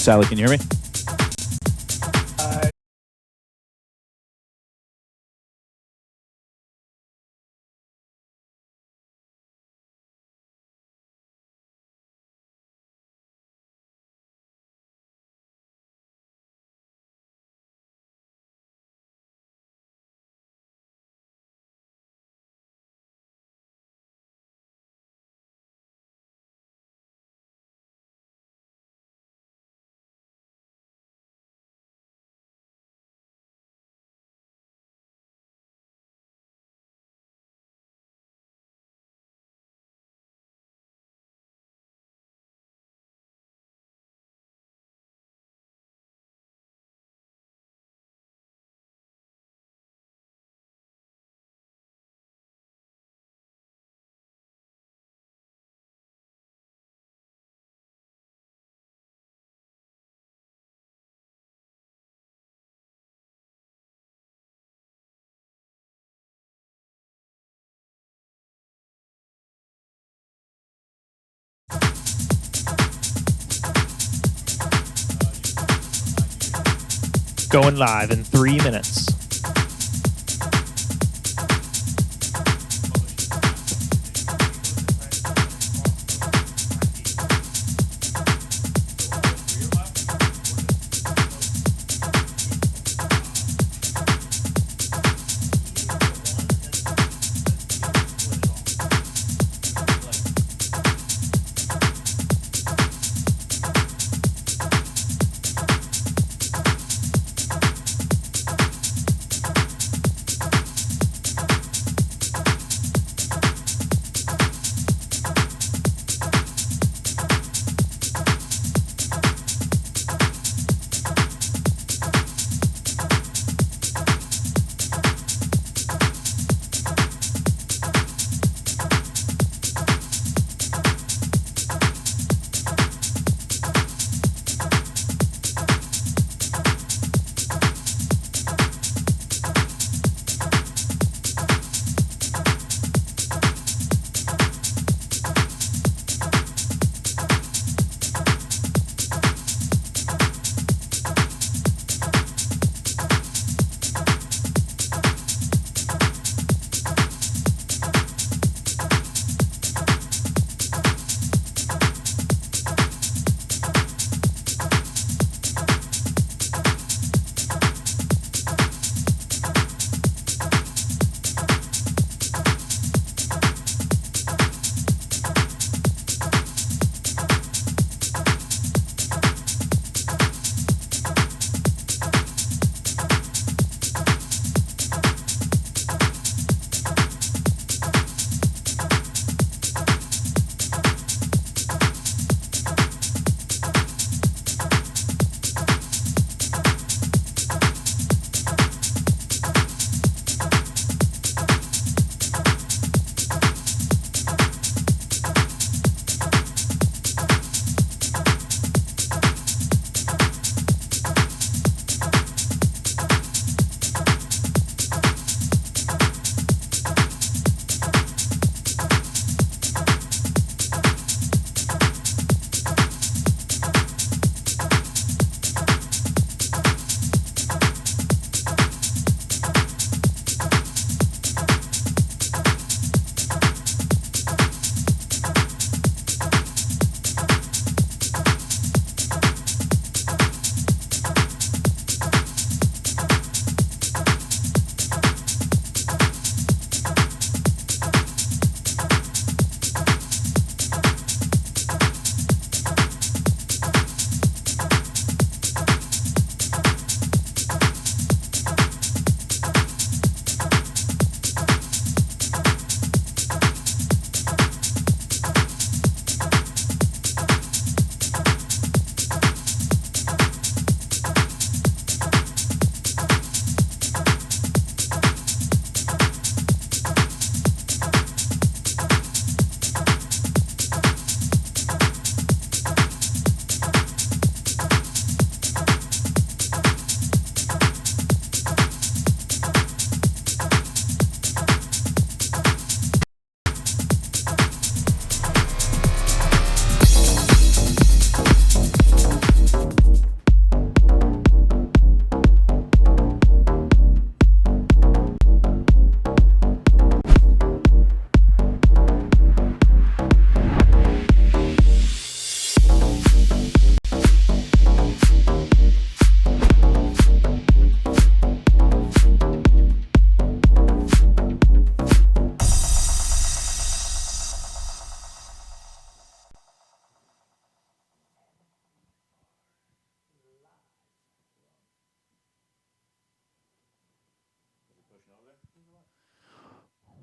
Sally, can you hear me? Going live in 3 minutes.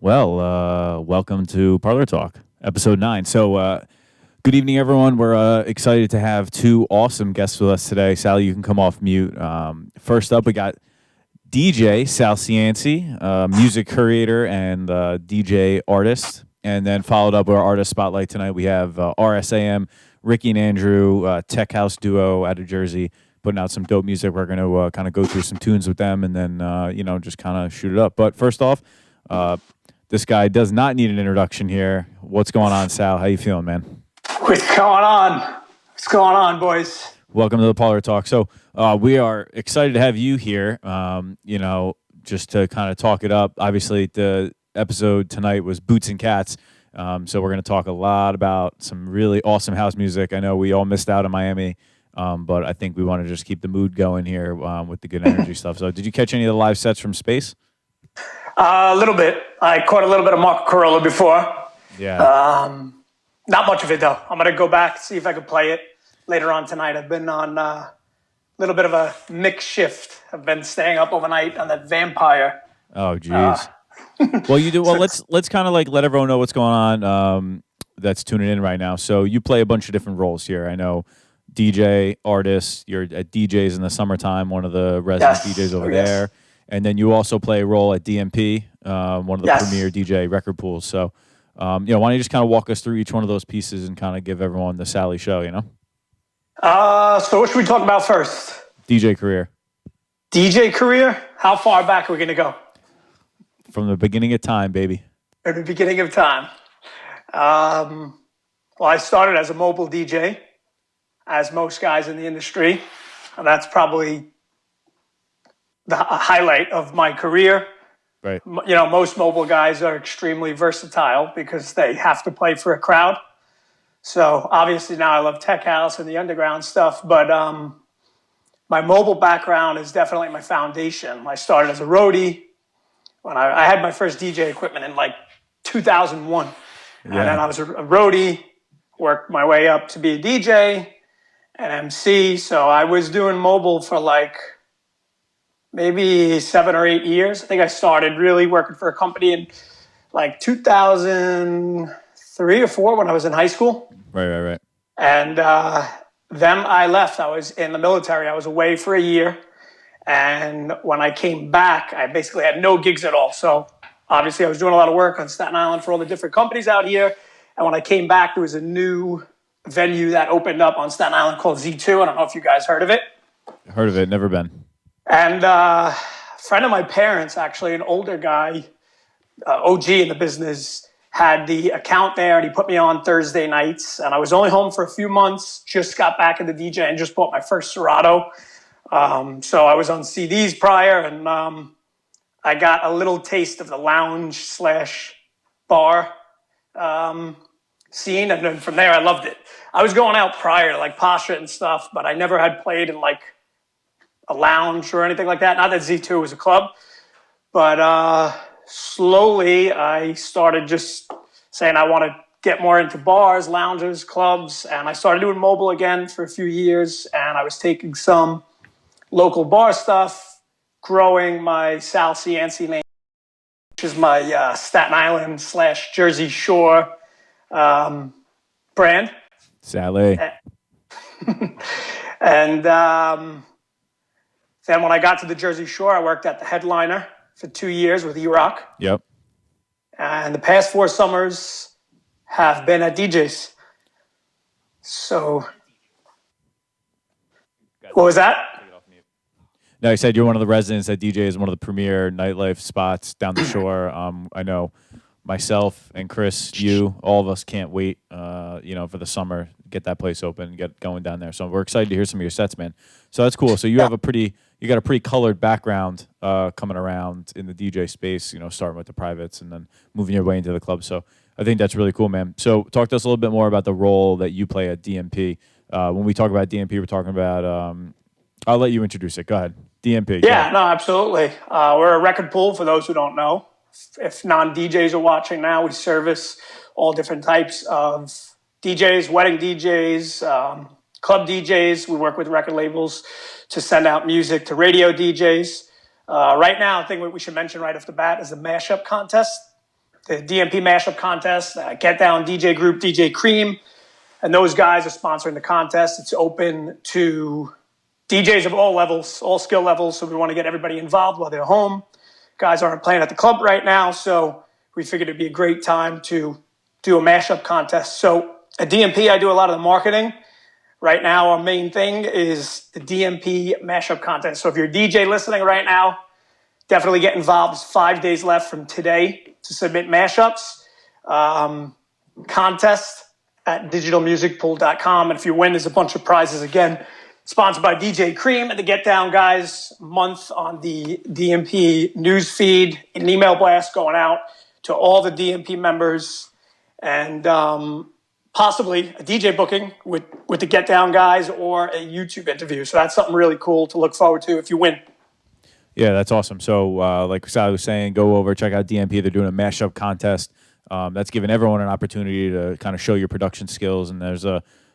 Welcome to Parlor Talk, episode 9. Good evening, everyone. We're excited to have two awesome guests with us today. Sally, you can come off mute. First up, we got DJ Sal Cianci, music creator and DJ artist. And then followed up with our artist spotlight tonight, we have RSAM, Ricky and Andrew, tech house duo out of Jersey, putting out some dope music. We're going to kind of go through some tunes with them and then, just kind of shoot it up. But first off, this guy does not need an introduction here. What's going on, Sal? How you feeling, man? What's going on? What's going on, boys? Welcome to the Parlor Talk. So we are excited to have you here, just to kind of talk it up. Obviously, the episode tonight was Boots and Cats. So we're going to talk a lot about some really awesome house music. I know we all missed out in Miami, but I think we want to just keep the mood going here with the good energy stuff. So did you catch any of the live sets from space? A little bit. I caught a little bit of Marco Carolla before. Yeah. Not much of it, though. I'm going to go back, see if I can play it later on tonight. I've been on a little bit of a mixed shift. I've been staying up overnight on that Vampire. Oh, geez. Well, you do. Well, let's kind of like let everyone know what's going on that's tuning in right now. So you play a bunch of different roles here. I know DJ, artist, you're at DJs in the summertime, one of the resident DJs over there. And then you also play a role at DMP, one of the premier DJ record pools. So, why don't you just kind of walk us through each one of those pieces and kind of give everyone the Sally show, So what should we talk about first? DJ career. DJ career? How far back are we going to go? From the beginning of time, baby. At the beginning of time. Well, I started as a mobile DJ, as most guys in the industry. And that's probably the highlight of my career. Right. Most mobile guys are extremely versatile because they have to play for a crowd. So obviously now I love tech house and the underground stuff, but my mobile background is definitely my foundation. I started as a roadie when I had my first DJ equipment in like 2001. And then I was a roadie, worked my way up to be a DJ and MC. So I was doing mobile for like maybe 7 or 8 years. I think I started really working for a company in like 2003 or 4 when I was in high school. Right. And then I left. I was in the military. I was away for a year. And when I came back, I basically had no gigs at all. So obviously I was doing a lot of work on Staten Island for all the different companies out here. And when I came back, there was a new venue that opened up on Staten Island called Z2. I don't know if you guys heard of it. Heard of it, never been. And a friend of my parents, actually, an older guy, OG in the business, had the account there, and he put me on Thursday nights. And I was only home for a few months, just got back into DJ and just bought my first Serato. So I was on CDs prior, and I got a little taste of the lounge/bar scene. And then from there, I loved it. I was going out prior to like Pasha and stuff, but I never had played in like a lounge or anything like that. Not that Z2 was a club, but slowly I started just saying I want to get more into bars, lounges, clubs, and I started doing mobile again for a few years, and I was taking some local bar stuff, growing my Sal Cianci name, which is my Staten Island / Jersey Shore brand. Sally. And then when I got to the Jersey Shore, I worked at the Headliner for 2 years with E-Rock. Yep. And the past 4 summers have been at DJs. So, what was that? No, you said you're one of the residents at DJs, one of the premier nightlife spots down the shore. I know myself and Chris, all of us can't wait, for the summer, get that place open, get going down there. So we're excited to hear some of your sets, man. So that's cool. So you got a pretty colored background coming around in the DJ space, starting with the privates and then moving your way into the club. So I think that's really cool, man. So talk to us a little bit more about the role that you play at DMP. When we talk about DMP, we're talking about, I'll let you introduce it. Go ahead. DMP. Yeah, no, absolutely. We're a record pool for those who don't know. If non-DJs are watching now, we service all different types of DJs, wedding DJs, club DJs. We work with record labels to send out music to radio DJs. Right now, I think what we should mention right off the bat is the mashup contest. the DMP mashup contest, Get Down DJ Group, DJ Cream, and those guys are sponsoring the contest. It's open to DJs of all levels, all skill levels, so we want to get everybody involved while they're home. Guys aren't playing at the club right now, so we figured it'd be a great time to do a mashup contest. So at DMP, I do a lot of the marketing. Right now, our main thing is the DMP mashup contest. So if you're a DJ listening right now, definitely get involved. There's 5 days left from today to submit mashups. Contest at digitalmusicpool.com. And if you win, there's a bunch of prizes. Again, sponsored by DJ Cream and the Get Down Guys month on the DMP news feed. An email blast going out to all the DMP members. And possibly a DJ booking with the Get Down Guys or a YouTube interview. So that's something really cool to look forward to if you win. Yeah, that's awesome. So like Sally was saying, go over, check out DMP. They're doing a mashup contest. That's giving everyone an opportunity to kind of show your production skills. And there's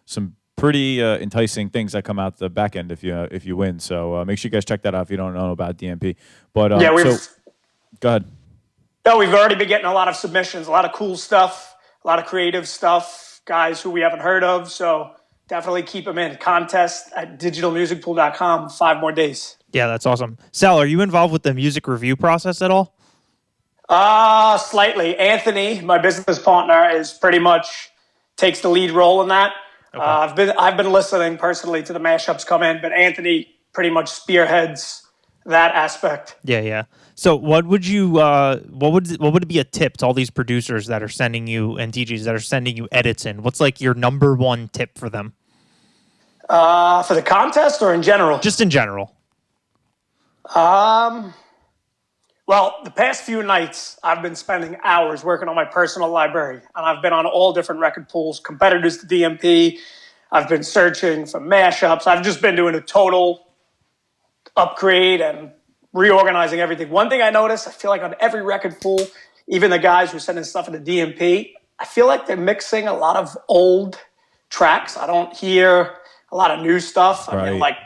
some pretty enticing things that come out the back end if you win. So make sure you guys check that out if you don't know about DMP. But yeah, so go ahead. No, we've already been getting a lot of submissions, a lot of cool stuff, a lot of creative stuff, guys who we haven't heard of. So definitely keep them in. Contest at digitalmusicpool.com. 5 more days. Yeah, that's awesome. Sal, are you involved with the music review process at all? Slightly. Anthony, my business partner, is pretty much takes the lead role in that. Okay. I've been listening personally to the mashups come in, but Anthony pretty much spearheads that aspect. Yeah. So what would it be a tip to all these producers that are sending you and DJs that are sending you edits in? What's like your number one tip for them? For the contest or in general? Just in general. Well, the past few nights, I've been spending hours working on my personal library, and I've been on all different record pools, competitors to DMP. I've been searching for mashups. I've just been doing a total upgrade and reorganizing everything. One thing I noticed, I feel like on every record pool, even the guys who are sending stuff into DMP, I feel like they're mixing a lot of old tracks. I don't hear a lot of new stuff. Right. I mean, like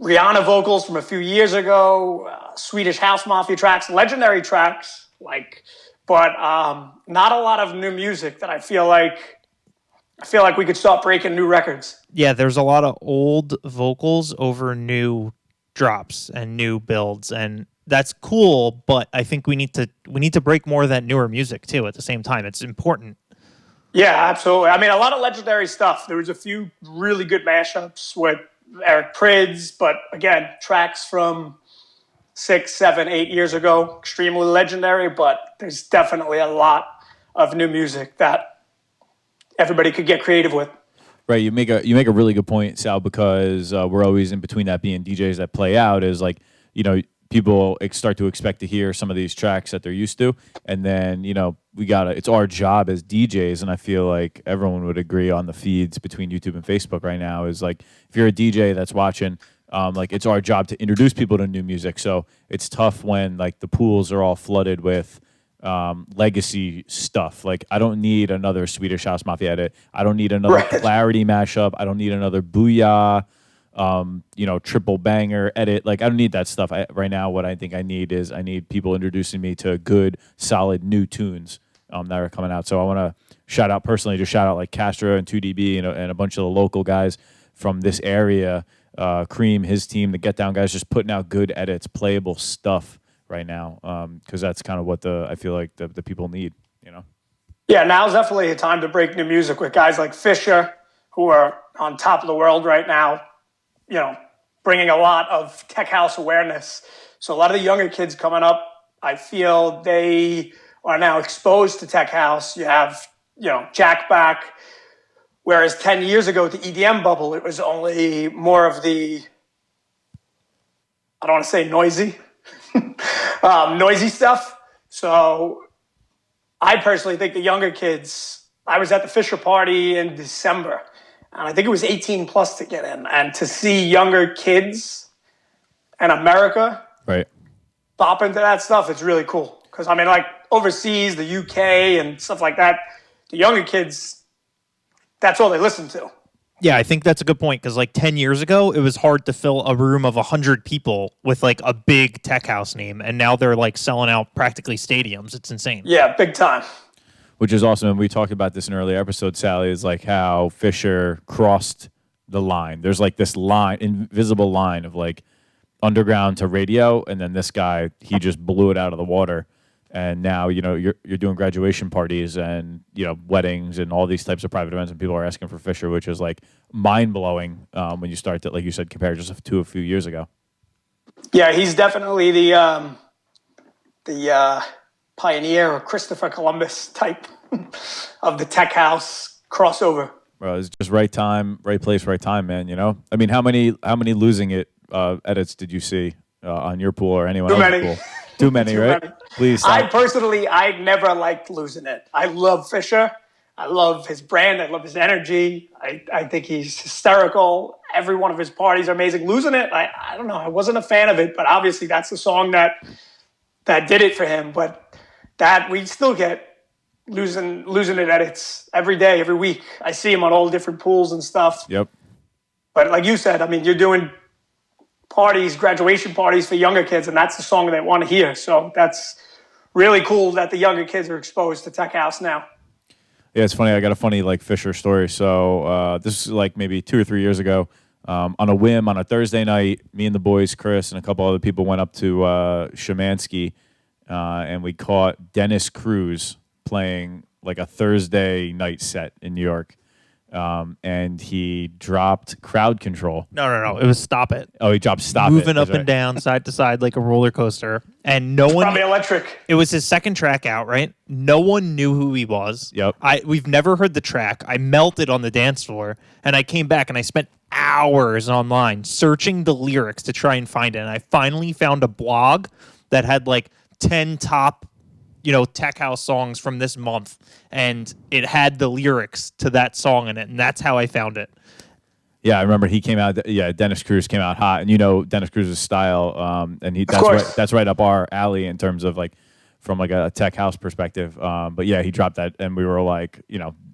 Rihanna vocals from a few years ago, Swedish House Mafia tracks, legendary tracks, but not a lot of new music that I feel like we could start breaking new records. Yeah, there's a lot of old vocals over new drops and new builds, and that's cool, but I think we need to break more of that newer music too at the same time. It's important. Yeah, absolutely. I mean, a lot of legendary stuff. There was a few really good mashups with Eric Prydz, but again, tracks from 6, 7, 8 years ago, extremely legendary, but there's definitely a lot of new music that everybody could get creative with. Right, you make a really good point, Sal, because we're always in between that being DJs that play out is like, people start to expect to hear some of these tracks that they're used to, and then it's our job as DJs, and I feel like everyone would agree on the feeds between YouTube and Facebook right now is like if you're a DJ that's watching, it's our job to introduce people to new music. So it's tough when like the pools are all flooded with legacy stuff. Like I don't need another Swedish House Mafia edit. I don't need another Clarity mashup. I don't need another Booyah. Triple banger edit. Like I don't need that stuff. Right now, what I think I need is people introducing me to good, solid new tunes that are coming out. So I want to shout out like Castro and 2DB and a bunch of the local guys from this area. Cream, his team, the Get Down guys, just putting out good edits, playable stuff right now. Because that's kind of what I feel like the people need. Yeah, now's definitely a time to break new music with guys like Fisher, who are on top of the world right now. Bringing a lot of tech house awareness. So a lot of the younger kids coming up, I feel they are now exposed to tech house. You have, Jack back, whereas 10 years ago, the EDM bubble, it was only more of the, I don't want to say noisy, noisy stuff. So I personally think the younger kids, I was at the Fisher party in December, and I think it was 18 plus to get in. And to see younger kids in America bop into that stuff, it's really cool. Because, I mean, like overseas, the UK and stuff like that, the younger kids, that's all they listen to. Yeah, I think that's a good point because like 10 years ago, it was hard to fill a room of 100 people with like a big tech house name. And now they're like selling out practically stadiums. It's insane. Yeah, big time. Which is awesome. And we talked about this in an earlier episode, Sally, is like how Fisher crossed the line. There's like this line, invisible line of like underground to radio. And then this guy, he just blew it out of the water. And now, you're doing graduation parties and, weddings and all these types of private events, and people are asking for Fisher, which is like mind blowing when you start to, like you said, compare just to a few years ago. Yeah, he's definitely the pioneer or Christopher Columbus type of the tech house crossover. Bro, it's just right time, right place, right time, man. I mean, how many losing it edits did you see on your pool or anyone else's pool? Too many, right? Many. Please stop. I never liked losing it. I love Fisher. I love his brand. I love his energy. I think he's hysterical. Every one of his parties are amazing. Losing it, I don't know. I wasn't a fan of it, but obviously that's the song that did it for him. But that we still get losing it edits every day, every week. I see him on all different pools and stuff. Yep. But like you said, I mean, you're doing parties, graduation parties for younger kids, and that's the song they want to hear. So that's really cool that the younger kids are exposed to tech house now. Yeah, it's funny. I got a funny like Fisher story. So this is like maybe 2 or 3 years ago. On a whim, on a Thursday night, me and the boys, Chris, and a couple other people went up to Shemansky, and we caught Dennis Cruz playing like a Thursday night set in New York. And he dropped crowd control. No. It was Stop It. Oh, he dropped Stop It. Moving up and down, side to side like a roller coaster. And no one... Probably electric. It was his second track out, right? No one knew who he was. Yep. We've never heard the track. I melted on the dance floor. And I came back and I spent hours online searching the lyrics to try and find it. And I finally found a blog that had like 10 top tech house songs from this month, and it had the lyrics to that song in it, and that's how I found it. Yeah, I remember he came out. Yeah, Dennis Cruz came out hot, and Dennis Cruz's style, and that's right up our alley in terms of like from like a tech house perspective. But yeah, he dropped that, and we were like,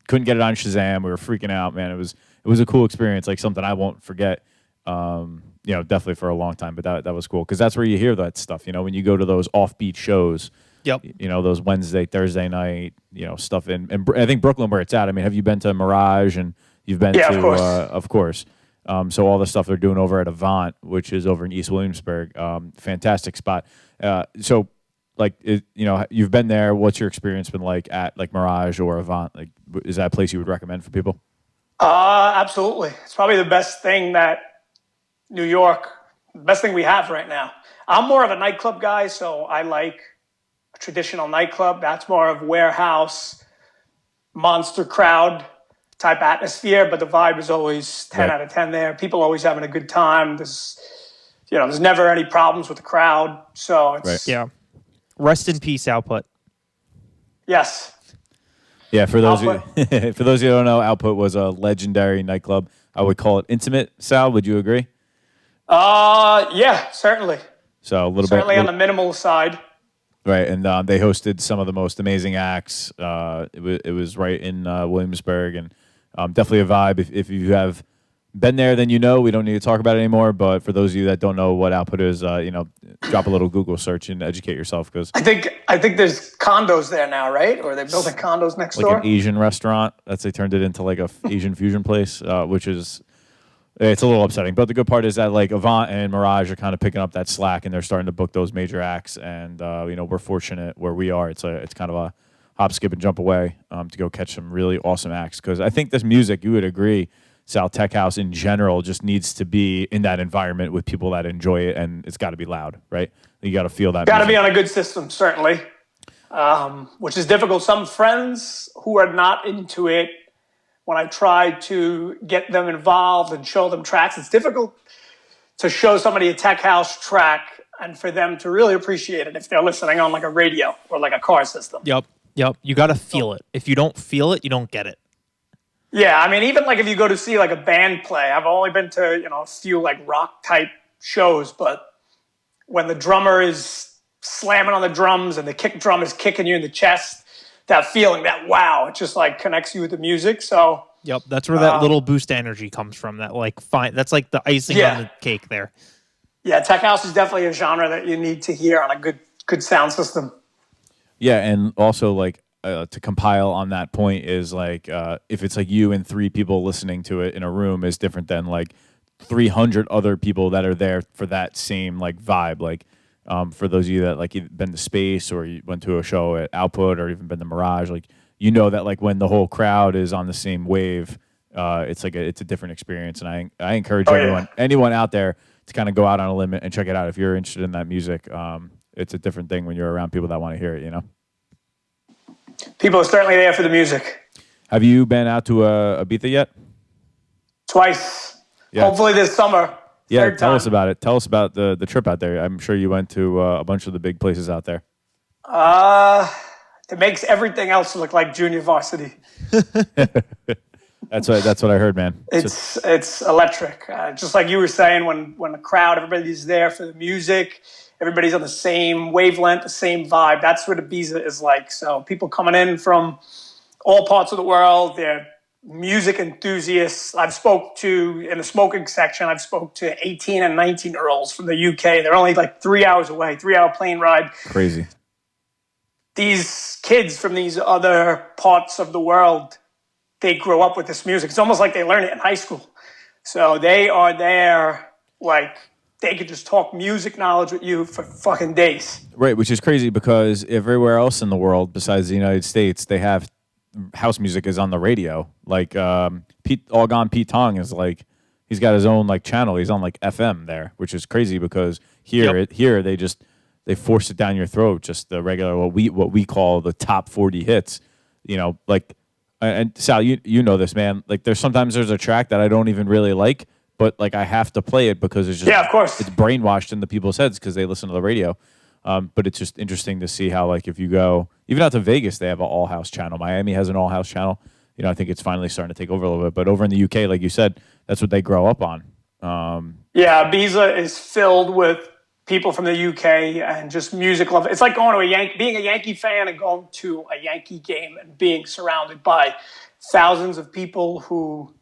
couldn't get it on Shazam. We were freaking out, man. It was a cool experience, like something I won't forget. Definitely for a long time. But that was cool because that's where you hear that stuff. When you go to those offbeat shows. Yep. Those Wednesday, Thursday night, stuff and I think Brooklyn where it's at. I mean, have you been to Mirage and you've been to, of course. So all the stuff they're doing over at Avant, which is over in East Williamsburg, fantastic spot. So like, you've been there. What's your experience been like at like Mirage or Avant? Like, is that a place you would recommend for people? Absolutely. It's probably the best thing that New York, the best thing we have right now. I'm more of a nightclub guy, so I like traditional nightclub. That's more of warehouse, monster crowd type atmosphere, but the vibe is always 10 out of 10 there. People always having a good time. There's never any problems with the crowd. So it's yeah. Rest in peace, Output. Yes. Yeah, for those of you who don't know, Output was a legendary nightclub. I would call it intimate. Sal, would you agree? Yeah, certainly. So a little certainly bit on the minimal side. Right, and they hosted some of the most amazing acts. It was right in Williamsburg, and definitely a vibe. If you have been there, then we don't need to talk about it anymore. But for those of you that don't know what Output is, drop a little Google search and educate yourself. Because I think there's condos there now, right? Or they're building condos next door. Like an Asian restaurant. They turned it into like a Asian fusion place, which is. It's a little upsetting, but the good part is that like Avant and Mirage are kind of picking up that slack, and they're starting to book those major acts. And we're fortunate where we are. It's kind of a hop, skip, and jump away to go catch some really awesome acts. Because I think this music, you would agree, Sal, tech house in general just needs to be in that environment with people that enjoy it, and it's got to be loud, right? You got to feel that. Got to be on a good system, certainly, which is difficult. Some friends who are not into it. When I try to get them involved and show them tracks, it's difficult to show somebody a tech house track and for them to really appreciate it if they're listening on like a radio or like a car system. Yep. You got to feel it. If you don't feel it, you don't get it. Yeah, I mean, even like if you go to see like a band play, I've only been to, a few like rock type shows, but when the drummer is slamming on the drums and the kick drum is kicking you in the chest, that feeling, that wow, it just like connects you with the music. So Yep, that's where that little boost energy comes from. That that's like the icing on the cake there. Yeah, tech house is definitely a genre that you need to hear on a good sound system. Yeah, and also like to compile on that point is like if it's like you and 3 people listening to it in a room is different than like 300 other people that are there for that same like vibe. Like for those of you that like you've been to Space or you went to a show at Output or even been to Mirage, like you know that like when the whole crowd is on the same wave, it's like it's a different experience. And I encourage anyone out there to kind of go out on a limb and check it out if you're interested in that music. It's a different thing when you're around people that want to hear it, you know? People are certainly there for the music. Have you been out to Ibiza yet? Twice. Yeah. Hopefully this summer. Yeah, Third tell time. us about it. Tell us about the trip out there. I'm sure you went to a bunch of the big places out there. It makes everything else look like junior varsity. That's what I heard, man. It's electric. Just like you were saying, when the crowd, everybody's there for the music, everybody's on the same wavelength, the same vibe. That's what Ibiza is like. So people coming in from all parts of the world, they're music enthusiasts. In the smoking section, I've spoke to 18 and 19-year-olds from the UK. They're only like 3 hours away, 3-hour plane ride. Crazy. These kids from these other parts of the world, they grow up with this music. It's almost like they learn it in high school. So they are there, like, they could just talk music knowledge with you for fucking days. Right, which is crazy because everywhere else in the world besides the United States, they have house music is on the radio. Like All Gone Pete Tong is like, he's got his own like channel. He's on like FM there, which is crazy because here they force it down your throat. Just the regular what we call the top 40 hits. You know, like. And Sal, you know this, man. Like, there's a track that I don't even really like, but like I have to play it because it's just of course it's brainwashed into people's heads because they listen to the radio. But it's just interesting to see how like if you go even out to Vegas, they have an all house channel. Miami has an all house channel. You know, I think it's finally starting to take over a little bit. But over in the UK, like you said, that's what they grow up on. Ibiza is filled with people from the UK and just music love. It's like going to being a Yankee fan and going to a Yankee game and being surrounded by thousands of people who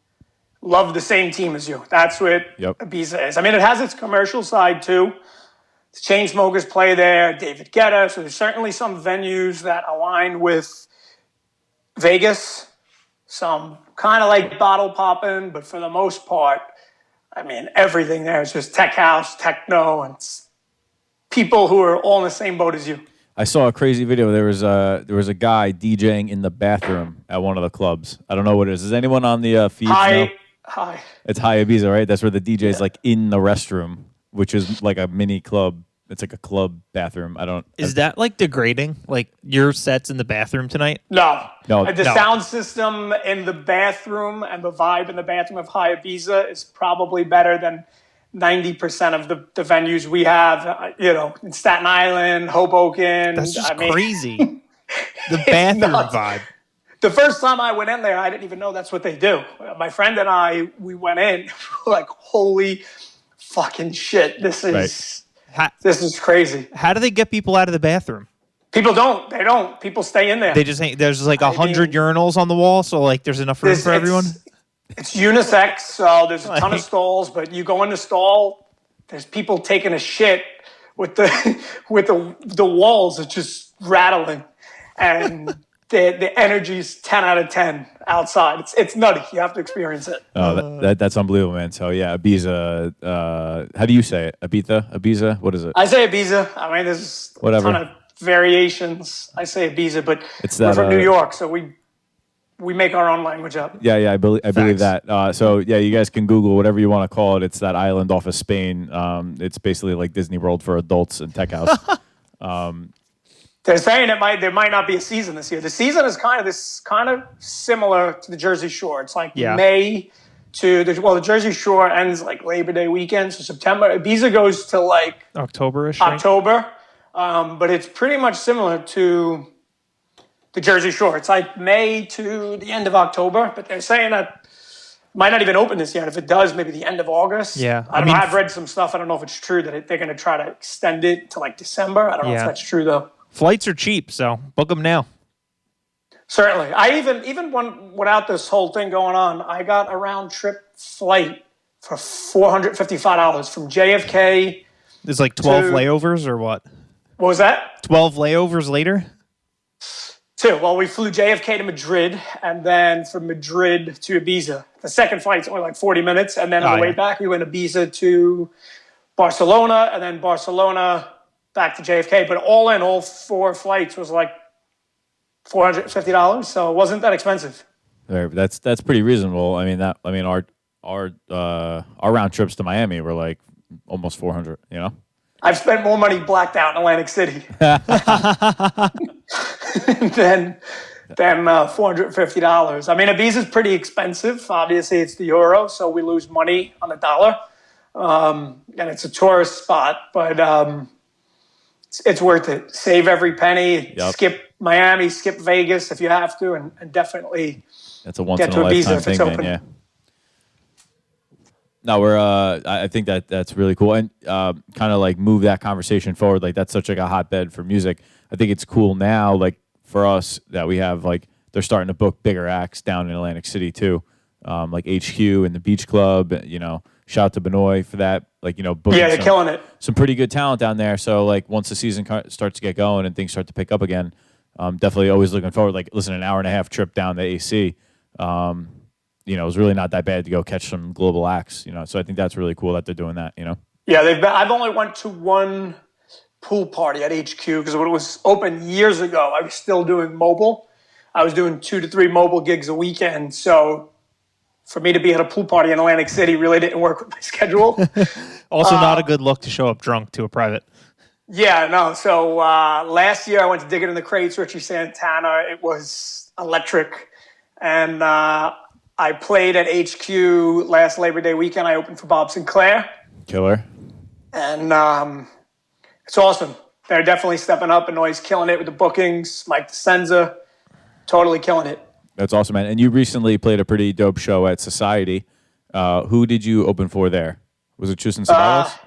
love the same team as you. That's what Ibiza is. I mean, it has its commercial side too. The Chainsmokers play there, David Guetta. So there's certainly some venues that align with Vegas. Some kind of like bottle popping, but for the most part, I mean, everything there is just tech house, techno, and it's people who are all in the same boat as you. I saw a crazy video. There was a guy DJing in the bathroom at one of the clubs. I don't know what it is. Is anyone on the feed? Hi. It's Hi Ibiza, right? That's where the DJ is like in the restroom, which is like a mini club. It's like a club bathroom. Is that like degrading? Like your set's in the bathroom tonight? No. The sound system in the bathroom and the vibe in the bathroom of Hi Ibiza is probably better than 90% of the venues we have, in Staten Island, Hoboken. That's just crazy. The bathroom vibe. The first time I went in there, I didn't even know that's what they do. My friend and I, we went in like, holy fucking shit. This is crazy. How do they get people out of the bathroom? People don't. They don't. People stay in there. They just there's like 100 urinals on the wall, so like there's enough room for everyone. It's unisex, so there's a ton of stalls, but you go in the stall, there's people taking a shit with the walls are just rattling, and the energy's 10 out of 10 outside. It's nutty. You have to experience it. Oh, that's unbelievable, man. So yeah, Ibiza. How do you say it? Ibiza? What is it? I say Ibiza. I mean, there's a ton of variations. I say Ibiza, but we're from New York, so we make our own language up. Yeah, I believe that. So yeah, you guys can Google whatever you want to call it. It's that island off of Spain. It's basically like Disney World for adults and tech house. They're saying there might not be a season this year. The season is kind of similar to the Jersey Shore. It's like May to the Jersey Shore ends like Labor Day weekend, so September. Ibiza goes to like October-ish. October, but it's pretty much similar to the Jersey Shore. It's like May to the end of October, but they're saying that it might not even open this year. If it does, maybe the end of August. Yeah. I don't know. I've read some stuff. I don't know if it's true that they're going to try to extend it to like December. I don't know if that's true though. Flights are cheap, so book them now. Certainly. I even without this whole thing going on, I got a round trip flight for $455 from JFK. There's like 12 to, layovers or what? What was that? 12 layovers later? 2. Well, we flew JFK to Madrid, and then from Madrid to Ibiza. The second flight's only like 40 minutes, and then on the way back, we went Ibiza to Barcelona, and then Barcelona back to JFK. But all 4 flights was like $450, so it wasn't that expensive. Right, that's pretty reasonable. Our round trips to Miami were like almost 400. You know, I've spent more money blacked out in Atlantic City than $450. I mean, Ibiza's pretty expensive. Obviously, it's the euro, so we lose money on the dollar, and it's a tourist spot. But it's worth it. Save every penny. Yep. Skip Miami, skip Vegas if you have to, and definitely that's a once get in to a Ibiza lifetime if thing, it's man. open. Yeah. No, we're. I think that's really cool, and kind of like move that conversation forward. Like that's such like a hotbed for music. I think it's cool now, like for us that we have like they're starting to book bigger acts down in Atlantic City too, like HQ and the Beach Club. You know, shout out to Benoit for that. Like booking Yeah, they're killing it. Some pretty good talent down there. So like once the season starts to get going and things start to pick up again, definitely always looking forward. Like listen, an hour and a half trip down to AC. It was really not that bad to go catch some global acts, So I think that's really cool that they're doing that, Yeah, I've only went to one pool party at HQ because when it was open years ago, I was still doing mobile. I was doing 2 to 3 mobile gigs a weekend. So for me to be at a pool party in Atlantic City really didn't work with my schedule. Also, not a good look to show up drunk to a private. Yeah, no. So last year I went to Dig It in the Crates, Richie Santana. It was electric. And I played at HQ last Labor Day weekend. I opened for Bob Sinclair. Killer. And it's awesome. They're definitely stepping up. Benoit's killing it with the bookings. Mike DeSenza, totally killing it. That's awesome, man. And you recently played a pretty dope show at Society. Who did you open for there? Was it Chusin Ceballos?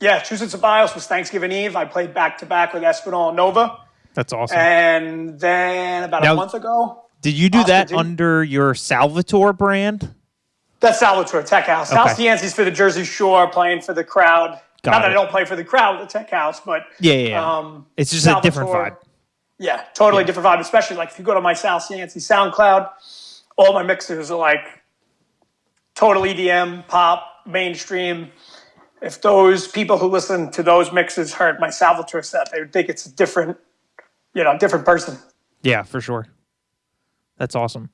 Yeah, Chusin Ceballos was Thanksgiving Eve. I played back-to-back with Espinal and Nova. That's awesome. And then about a month ago... Did you do that under your Salvatore brand? That's Salvatore Tech House. Okay. Sal Cienzi's for the Jersey Shore, playing for the crowd. Not that I don't play for the crowd at the Tech House, but... Yeah. It's just a different vibe. Yeah, totally different vibe, especially like if you go to my Sal Cienzi SoundCloud, all my mixers are like total EDM, pop, mainstream. If those people who listen to those mixes heard my Salvatore set, they would think it's a different person. Yeah, for sure. That's awesome.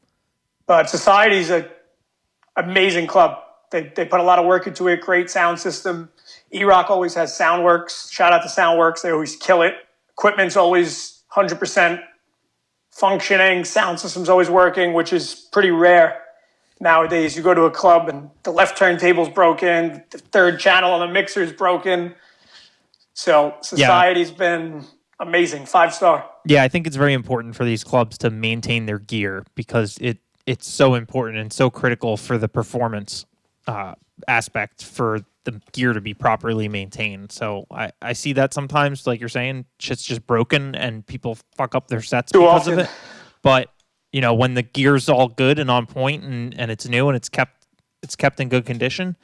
But Society's an amazing club. They put a lot of work into it, great sound system. E-Rock always has Soundworks. Shout out to Soundworks. They always kill it. Equipment's always 100% functioning. Sound system's always working, which is pretty rare nowadays. You go to a club and the left turntable's broken, the third channel on the mixer's broken. So Society's been amazing, 5-star. Yeah, I think it's very important for these clubs to maintain their gear because it's so important and so critical for the performance aspect for the gear to be properly maintained. So I see that sometimes, like you're saying, shit's just broken and people fuck up their sets because of it. But when the gear's all good and on point and it's new and it's kept in good condition,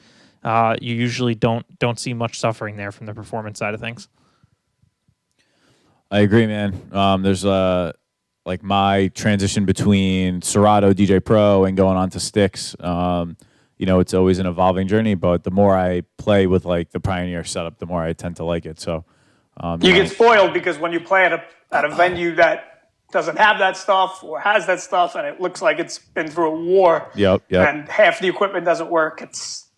you usually don't see much suffering there from the performance side of things. I agree, man. There's like my transition between Serato, DJ Pro, and going on to Sticks. It's always an evolving journey, but the more I play with like the Pioneer setup, the more I tend to like it. So you get spoiled because when you play at a venue that doesn't have that stuff or has that stuff, and it looks like it's been through a war, and half the equipment doesn't work, it's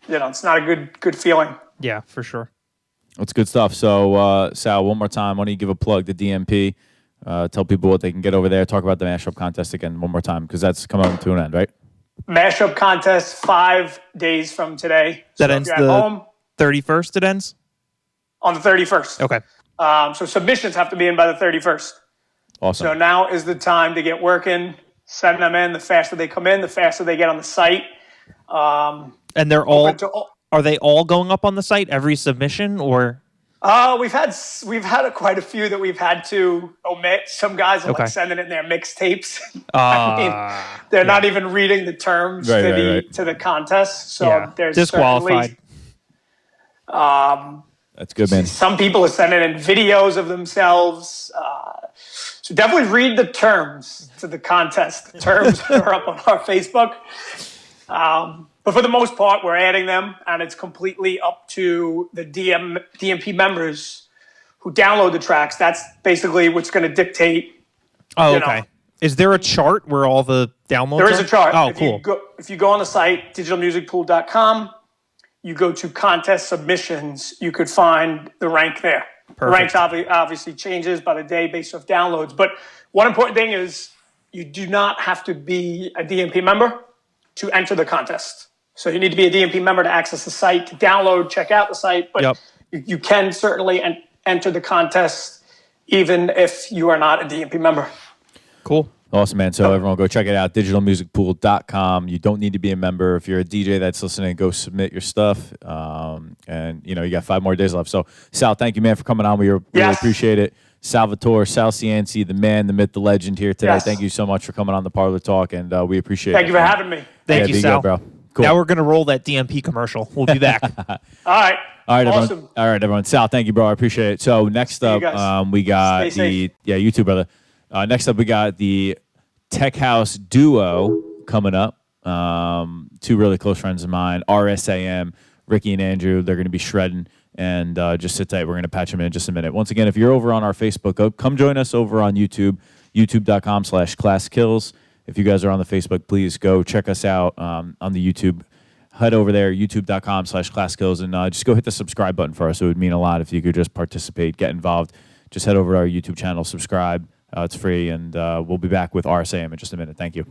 not a good feeling. Yeah, for sure. That's good stuff. So, Sal, one more time, why don't you give a plug to DMP? Tell people what they can get over there. Talk about the mashup contest again one more time because that's coming to an end, right? Mashup contest 5 days from today. That ends the 31st. It ends on the 31st. Okay. So submissions have to be in by the 31st. Awesome. So now is the time to get working. Send them in. The faster they come in, the faster they get on the site. And they're all. Are they all going up on the site every submission or? We've had quite a few that we've had to omit. Some guys are Okay. like sending in their mixtapes. I mean, they're not even reading the terms Right. to the contest. So Yeah. there's Disqualified. That's good, man. some people are sending in videos of themselves. So definitely read the terms to the contest. The terms are up on our Facebook. But for the most part, we're adding them, and it's completely up to the DMP members who download the tracks. That's basically what's going to dictate. Oh, you know. okay. Is there a chart where all the downloads There is are? a chart. Oh, if cool. If you go on the site, digitalmusicpool.com, you go to contest submissions, you could find the rank there. The ranks obviously changes by the day based off downloads. But one important thing is you do not have to be a DMP member to enter the contest. So you need to be a DMP member to access the site, to download, check out the site. But you can certainly enter the contest even if you are not a DMP member. Cool. Awesome, man. So everyone go check it out, digitalmusicpool.com. You don't need to be a member. If you're a DJ that's listening, go submit your stuff. And, you got 5 more days left. So, Sal, thank you, man, for coming on. We really appreciate it. Salvatore, Sal Cianci, the man, the myth, the legend here today. Yes. Thank you so much for coming on the Parlor Talk, and we appreciate it. Thank you for having me. Thank you, Sal. Good, bro. Cool. Now we're going to roll that DMP commercial. We'll be back. All right. Everyone. Awesome. All right, everyone. Sal, thank you, bro. I appreciate it. So next up, we got you too, brother. Next up, we got the Tech House duo coming up. 2 really close friends of mine, RSAM, Ricky and Andrew. They're going to be shredding, and just sit tight. We're going to patch them in just a minute. Once again, if you're over on our Facebook, come join us over on YouTube, youtube.com/ClassKills. If you guys are on the Facebook, please go check us out on the YouTube. Head over there, youtube.com/ClassKills, and just go hit the subscribe button for us. It would mean a lot if you could just participate, get involved. Just head over to our YouTube channel, subscribe. It's free, and we'll be back with RSAM in just a minute. Thank you.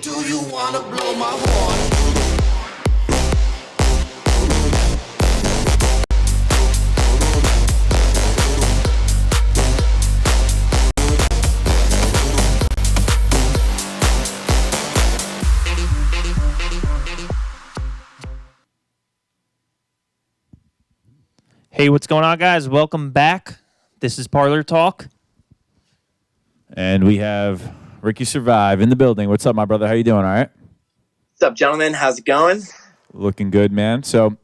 Do you wanna blow my horn? Hey, what's going on, guys? Welcome back. This is Parlor Talk. And we have Ricky Survive in the building. What's up, my brother? How you doing? All right? What's up, gentlemen? How's it going? Looking good, man. So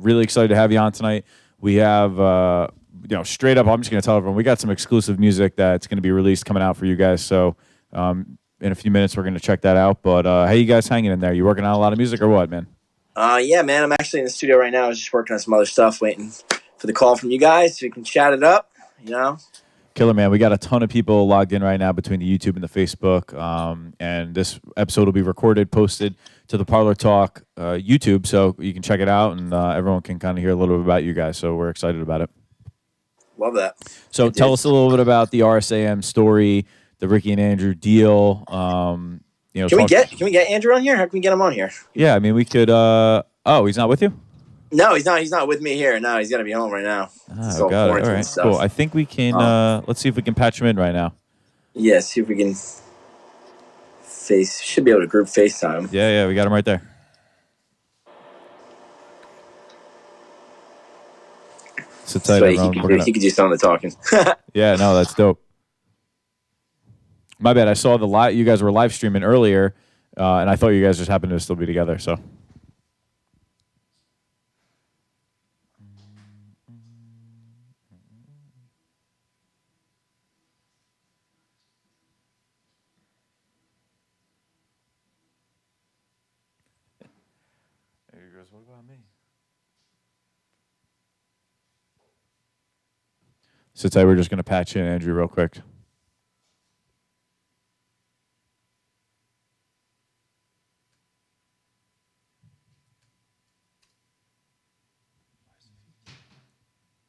really excited to have you on tonight. We have, straight up, I'm just going to tell everyone, we got some exclusive music that's going to be released coming out for you guys. So in a few minutes, we're going to check that out. But how you guys hanging in there? You working on a lot of music or what, man? Yeah, man. I'm actually in the studio right now. I was just working on some other stuff, waiting for the call from you guys so we can chat it up, Killer, man. We got a ton of people logged in right now between the YouTube and the Facebook. And this episode will be recorded, posted to the Parlor Talk YouTube, so you can check it out, and everyone can kind of hear a little bit about you guys. So we're excited about it. Love that. So tell us a little bit about the RSAM story, the Ricky and Andrew deal. Can we get Andrew on here? How can we get him on here? Yeah, I mean, we could. He's not with you? No, he's not. He's not with me here. No, he's got to be home right now. Oh, got it. All right, stuff. cool. I think we can. Let's see if we can patch him in right now. Yeah, see if we can. Should be able to group FaceTime. Yeah, we got him right there. So tight, So he could do some of the talking. Yeah, no, that's dope. My bad. I saw you guys were live streaming earlier, and I thought you guys just happened to still be together. So. What about me? So today we're just going to patch in Andrew real quick.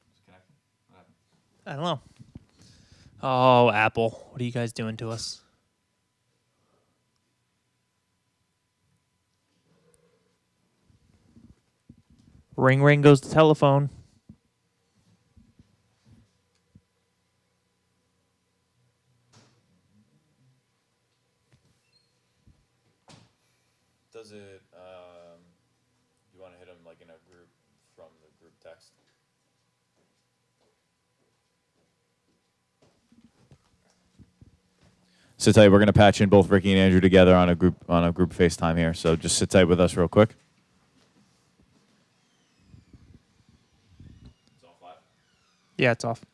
Disconnected? I don't know. Oh, Apple, what are you guys doing to us? Ring, ring goes the telephone. Does it? You want to hit them like in a group from the group text? Sit tight. We're gonna patch in both Ricky and Andrew together on a group FaceTime here. So just sit tight with us real quick. It's off live. Yeah, it's off.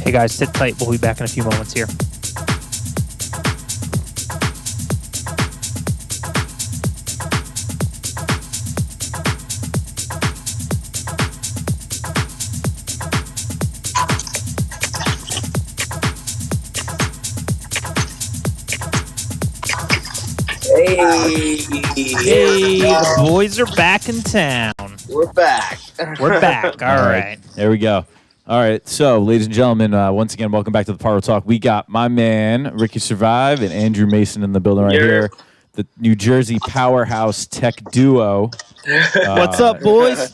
Hey guys, sit tight. We'll be back in a few moments here. Hey, the boys are back in town. We're back. We're back. All right. There we go. All right. So, ladies and gentlemen, once again, welcome back to the Parlor Talk. We got my man, Ricky Survive, and Andrew Mason in the building right here. The New Jersey powerhouse tech duo. What's up, boys?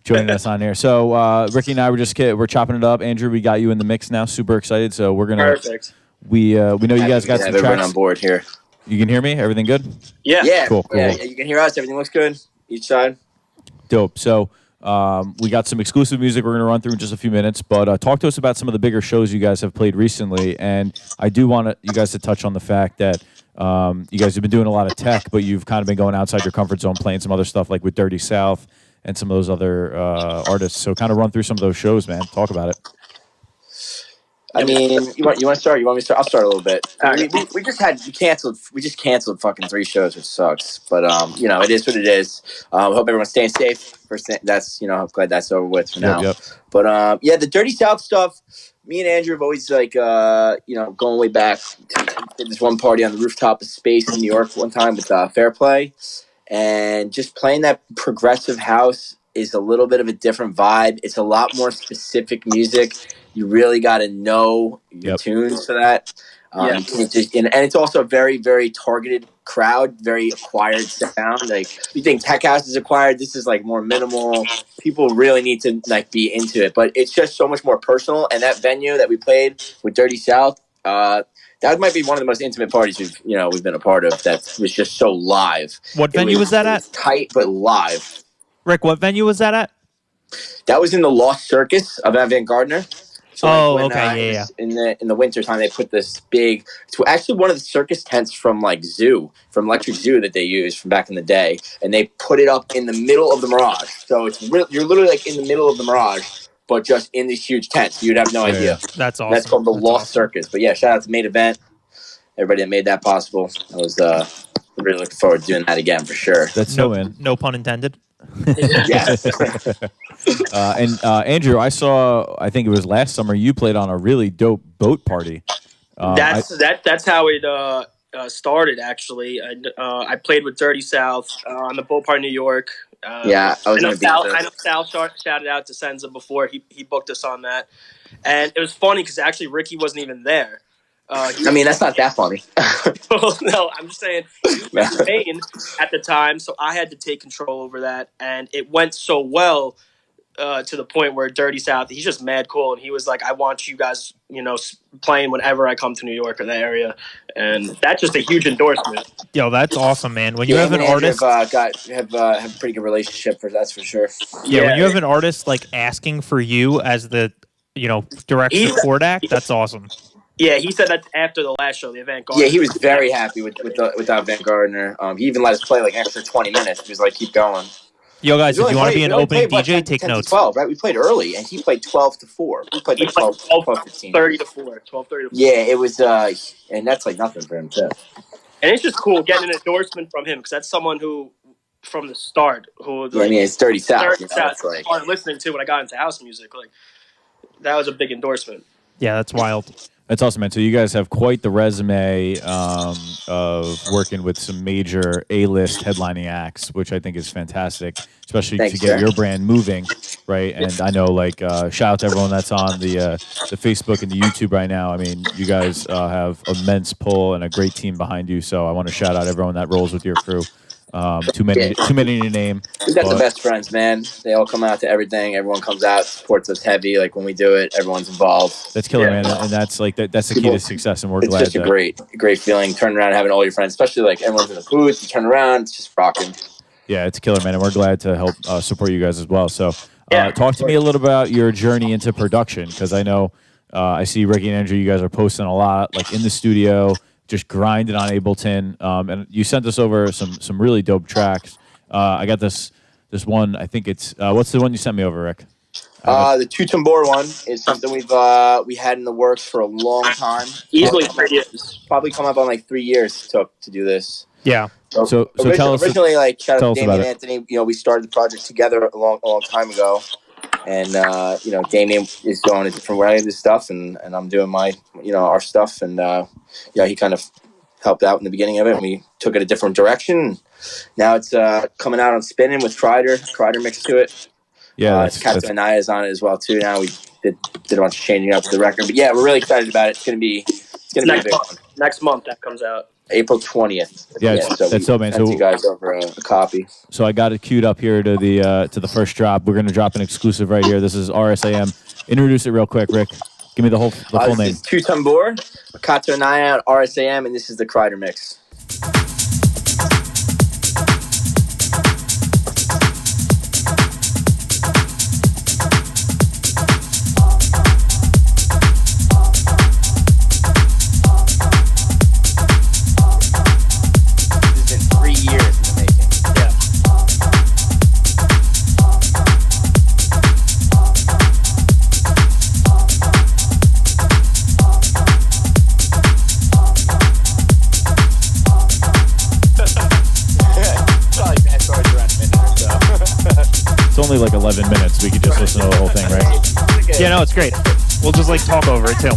Joining us on here. So, Ricky and I we're chopping it up. Andrew, we got you in the mix now. Super excited. So, we're going to. Perfect. We know you guys got some everyone tracks. on board here. You can hear me? Everything good? Yeah. Yeah, Cool. Yeah, you can hear us. Everything looks good. Each side. Dope. So we got some exclusive music we're going to run through in just a few minutes, but talk to us about some of the bigger shows you guys have played recently. And I do want you guys to touch on the fact that you guys have been doing a lot of tech, but you've kind of been going outside your comfort zone, playing some other stuff like with Dirty South and some of those other artists. So kind of run through some of those shows, man. Talk about it. I mean, you want to start? You want me to start? I'll start a little bit. Okay. We just canceled fucking 3 shows, which sucks. But it is what it is. Hope everyone's staying safe. First thing, that's I'm glad that's over with for now. Yep. But the Dirty South stuff. Me and Andrew have always going way back. Did this one party on the rooftop of Space in New York one time with Fair Play, and just playing that progressive house is a little bit of a different vibe. It's a lot more specific music. You really got to know your tunes for that. You can't just, and it's also a very, very targeted crowd, very acquired sound. Like, you think Tech House is acquired, this is like more minimal. People really need to like be into it, but it's just so much more personal. And that venue that we played with Dirty South, that might be one of the most intimate parties we've been a part of. That was just so live. What venue was that at? Tight but live. Rick, what venue was that at? That was in the Lost Circus of Avant Gardner. So okay, yeah. In the winter time, they put this big. It's actually one of the circus tents from from Electric Zoo that they used from back in the day, and they put it up in the middle of the Mirage. So you're literally like in the middle of the Mirage, but just in these huge tents. You'd have no idea. That's awesome. That's called the Lost Circus. But yeah, shout out to Main Event, everybody that made that possible. I was really looking forward to doing that again for sure. That's so in. No pun intended. Yes. And Andrew, I think it was last summer, you played on a really dope boat party. That's how it started. Actually, I played with Dirty South on the boat party in New York. I was going to be there. I know Sal shouted out to Senza before he booked us on that, and it was funny because actually Ricky wasn't even there. That's not that funny. No, I'm just saying he was in Spain at the time, so I had to take control over that, and it went so well to the point where Dirty South, he's just mad cool, and he was like, "I want you guys, playing whenever I come to New York or the area," and that's just a huge endorsement. Yo, that's awesome, man. When you Yeah, have him an and Andrew artist, have a pretty good relationship, that's for sure. yeah, when you have an artist like asking for you as the direct support act, that's awesome. Yeah, he said that after the last show, the Avant Garden. Yeah, he was very happy with Avant Gardner. He even let us play like extra 20 minutes. He was like, "Keep going." Yo, guys, if you want to be an opening DJ, take 10 notes. to 12, right? We played early, and he played 12 to 4. We played like 12 15. 30 to 4. 12, 30 to 4. Yeah, it was, and that's like nothing for him, too. And it's just cool getting an endorsement from him, because that's someone who, from the start, it's Dirty South. I started listening to when I got into house music. Like, that was a big endorsement. Yeah, that's wild. That's awesome, man. So you guys have quite the resume of working with some major A-list headlining acts, which I think is fantastic, especially to get your brand moving, right? And I know, shout out to everyone that's on the Facebook and the YouTube right now. I mean, you guys have immense pull and a great team behind you. So I want to shout out everyone that rolls with your crew. Too many to name. We got the best friends, man. They all come out to everything. Everyone comes out, supports us heavy. Like when we do it, everyone's involved. That's killer, man. And that's that's the key to success. And we're glad. It's just a great feeling. Turning around and having all your friends, especially like everyone's in the booth. You turn around, it's just rocking. Yeah, it's killer, man. And we're glad to help support you guys as well. So talk to me a little about your journey into production, because I know I see Ricky and Andrew, you guys are posting a lot, like in the studio, just grinding on Ableton, and you sent us over some really dope tracks. I got this one. I think it's what's the one you sent me over, Rick? The two tambor one is something we had in the works for a long time. Easily 3 years. Probably come up on like 3 years took to do this. Yeah. So tell us. Originally, shout out to Damien and Anthony. We started the project together a long time ago, and Damien is going a different way of this stuff, and I'm doing my our stuff, and he kind of helped out in the beginning of it, and we took it a different direction. Now it's coming out on Spinning with Kreider mixed to it. Yeah, Katsu and Naya is on it as well too. Now we did a bunch of changing up to the record, but yeah, we're really excited about it. It's gonna be a big one. Next month that comes out. April 20th. Yeah, that's so, man. So you guys over a copy. So I got it queued up here to the first drop. We're gonna drop an exclusive right here. This is RSAM. Introduce it real quick, Rick. Give me the full name. This is Two Tambor, Katsu and Naya, RSAM, and this is the Kreider mix. Only like 11 minutes. We could just listen to the whole thing, right? Yeah, no, it's great. We'll just talk over it too.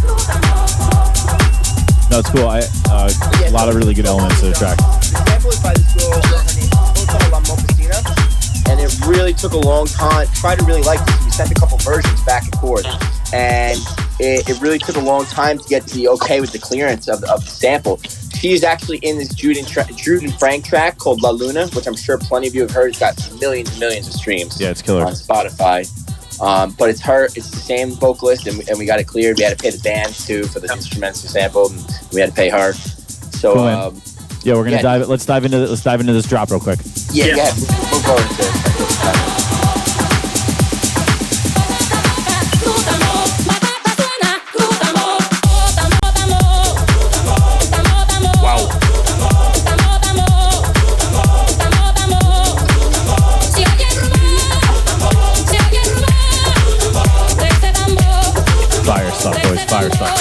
No, it's cool. A lot of really good elements to the track. The sample is by this girl, her name is La Mopacina, and it really took a long time. Tried to really like this. We sent a couple versions back and forth, and it really took a long time to get the okay with the clearance of the sample. She's actually in this Jude and Frank track called La Luna, which I'm sure plenty of you have heard. It's got millions and millions of streams. Yeah, it's killer on Spotify. But it's her. It's the same vocalist, and we got it cleared. We had to pay the band too for the instruments we sampled, and we had to pay her. So cool, yeah, we're gonna dive. Let's dive into this drop real quick. Yeah. We'll go into it. Fire stuff.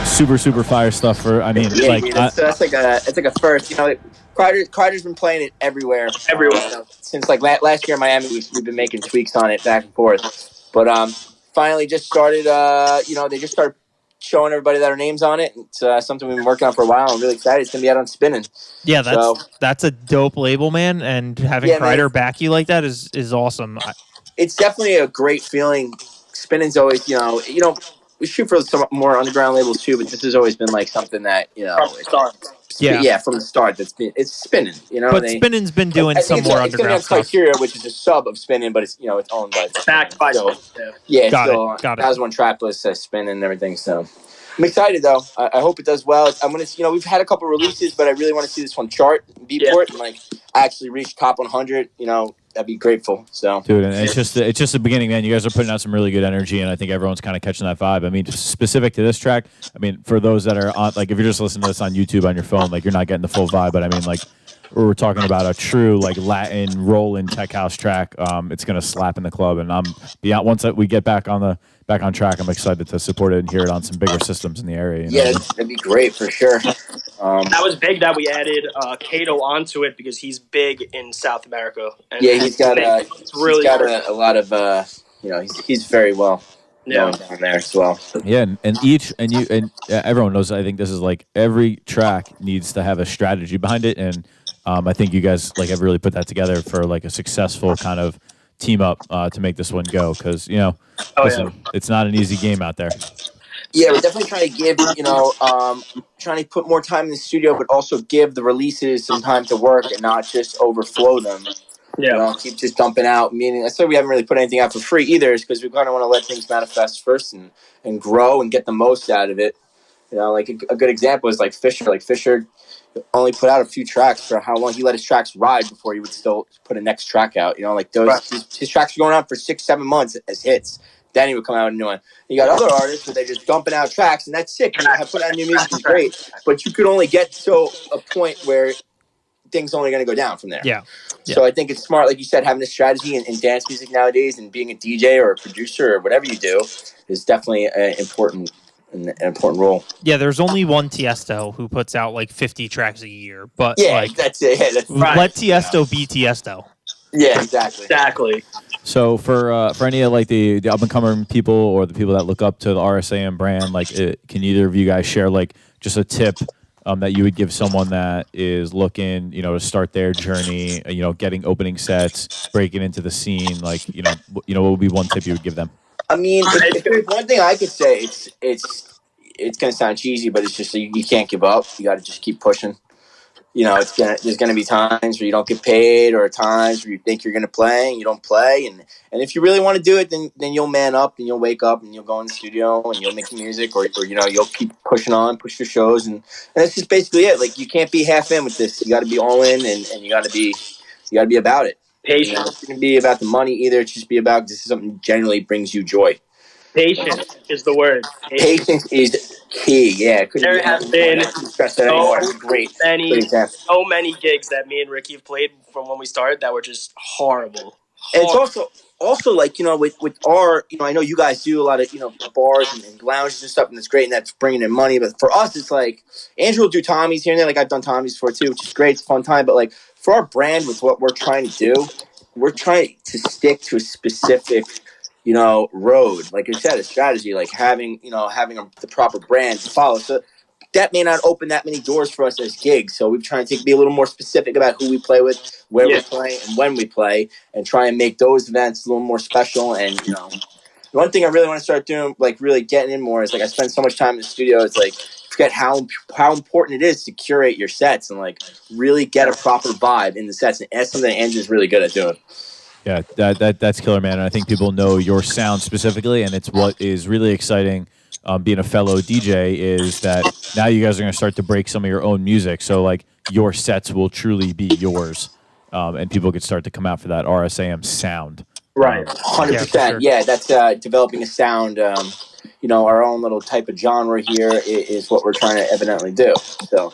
Super fire stuff for. I mean, that's like a first. Kreider's been playing it everywhere. Since last year in Miami, we've been making tweaks on it back and forth. But finally, just started. They just started showing everybody that our names on it. It's something we've been working on for a while. I'm really excited. It's gonna be out on Spinning. Yeah, that's a dope label, man. And having Kreider back you like that is awesome. It's definitely a great feeling. Spinning's always, we shoot for some more underground labels too, but this has always been like something that From the start. from the start. It's spinning. But Spinning's been doing I think some more it's going to be underground on stuff. Criteria, which is a sub of Spinning, but it's it's owned by. Backed by So, Spinning. yeah, it's Got it, still got it. that was one track list says Spinning and everything. So I'm excited though. I hope it does well. I'm gonna we've had a couple releases, but I really want to see this one chart in Beatport and like actually reach top 100. I'd be grateful. So, dude, and it's just the beginning, man. You guys are putting out some really good energy, and I think everyone's kind of catching that vibe. I mean, specific to this track, I mean, for those that are on, like, if you're just listening to this on YouTube on your phone, like, you're not getting the full vibe. But I mean, like, we're talking about a true like Latin rolling tech house track. It's gonna slap in the club, and I'm beyond. Once we get back on track, I'm excited to support it and hear it on some bigger systems in the area. Yeah, that'd be great for sure. That was big that we added Kato onto it because he's big in South America. And he's got a lot of he's very well known down there as well. Yeah, and everyone knows. I think this is like every track needs to have a strategy behind it, and I think you guys like have really put that together for like a successful kind of team up to make this one go because it's not an easy game out there. Yeah, we're definitely trying to give, trying to put more time in the studio, but also give the releases some time to work and not just overflow them. Yeah. Keep just dumping out. Meaning, that's why we haven't really put anything out for free either, is because we kind of want to let things manifest first and grow and get the most out of it. Like a good example is like Fisher. Like Fisher only put out a few tracks for how long he let his tracks ride before he would still put a next track out. Like those, his tracks were going on for 6-7 months as hits. Then he would come out with a new one. You got other artists where they're just dumping out tracks, and that's sick. Put out new music is great, but you could only get to a point where things only going to go down from there. Yeah. So I think it's smart, like you said, having a strategy in dance music nowadays, and being a DJ or a producer or whatever you do is definitely an important role. Yeah, there's only one Tiesto who puts out like 50 tracks a year, but that's it. Yeah, that's right. Let Tiesto be Tiesto. Yeah, exactly. So for any of like the up and coming people or the people that look up to the RSAM brand, like can either of you guys share like just a tip that you would give someone that is looking, to start their journey, getting opening sets, breaking into the scene, like what would be one tip you would give them? I mean, if there's one thing I could say, it's gonna sound cheesy, but it's just you can't give up. You got to just keep pushing. There's gonna be times where you don't get paid, or times where you think you're gonna play and you don't play, and if you really want to do it, then you'll man up and you'll wake up and you'll go in the studio and you'll make music, or you'll keep pushing on, push your shows, and that's just basically it. Like, you can't be half in with this. You got to be all in, and you got to be about it. Patient. It's gonna be about the money either. It's just be about this is something that genuinely brings you joy. Patience is the word. Patience is key. Yeah, there have been so many gigs that me and Ricky have played from when we started that were just horrible. And it's also like, with our, I know you guys do a lot of bars and lounges and stuff, and it's great, and that's bringing in money. But for us, it's like Andrew will do Tommy's here and there. Like, I've done Tommy's before too, which is great. It's a fun time. But like, for our brand, with what we're trying to do, we're trying to stick to a specific road. Like I said, a strategy, like having the proper brand to follow. So that may not open that many doors for us as gigs. So we're trying to be a little more specific about who we play with, where we play, and when we play, and try and make those events a little more special. And one thing I really want to start doing, like really getting in more, is like I spend so much time in the studio. It's like forget how important it is to curate your sets and like really get a proper vibe in the sets. And that's something that Andrew's really good at doing. Yeah, that's killer, man. And I think people know your sound specifically, and it's what is really exciting. Being a fellow DJ is that now you guys are going to start to break some of your own music. So like your sets will truly be yours, and people could start to come out for that RSAM sound. Right, 100%. Yeah, that's developing a sound. Our own little type of genre here is what we're trying to evidently do. So.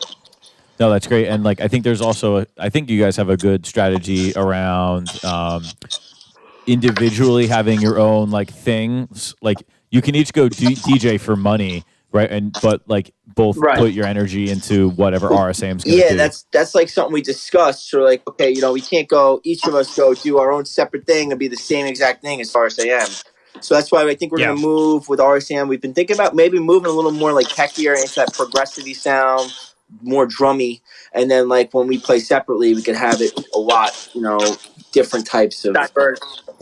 No, that's great. And like, I think there's also, I think you guys have a good strategy around individually having your own like things. Like, you can each go DJ for money, right? But like both put your energy into whatever RSAM's going to do. Yeah, that's like something we discussed. So like, okay, we can't go, each of us go do our own separate thing and be the same exact thing as RSAM. So that's why I think we're going to move with RSAM. We've been thinking about maybe moving a little more like techier into that progressive-y sound, more drummy, and then like when we play separately, we could have it a lot, different types of Diverse.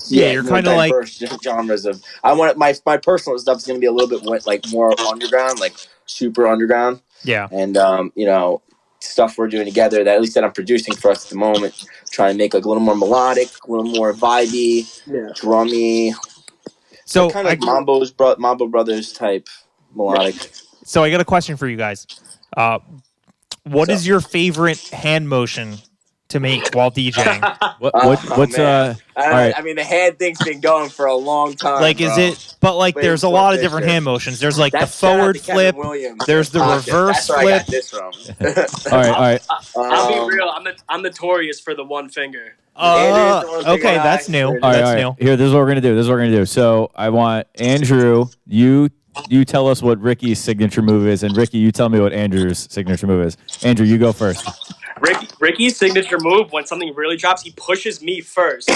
Yeah, you're more kinda like- diverse genres of. I want my personal stuff is going to be a little bit more underground, like super underground, Yeah. and stuff we're doing together that at least that I'm producing for us at the moment, trying to make like a little more melodic, a little more vibey, drummy, So kind of like Mambo Brothers type melodic. So I got a question for you guys. What is your favorite hand motion to make while DJing? What's man. all right? I mean, the hand thing's been going for a long time. Like, is bro. it? But like, Waiting there's a for lot of this different shit. hand motions. There's like That's the forward shout out to Kevin flip. Williams. There's the reverse That's where flip. I got this from. All right. I'll be real. I'm notorious for the one finger. Andrew's the one big Okay, guy. that's new. All right, That's all right. new. Here, this is what we're gonna do. So I want Andrew. You tell us what Ricky's signature move is, and Ricky, you tell me what Andrew's signature move is. Andrew, you go first. Ricky's signature move, when something really drops, he pushes me first.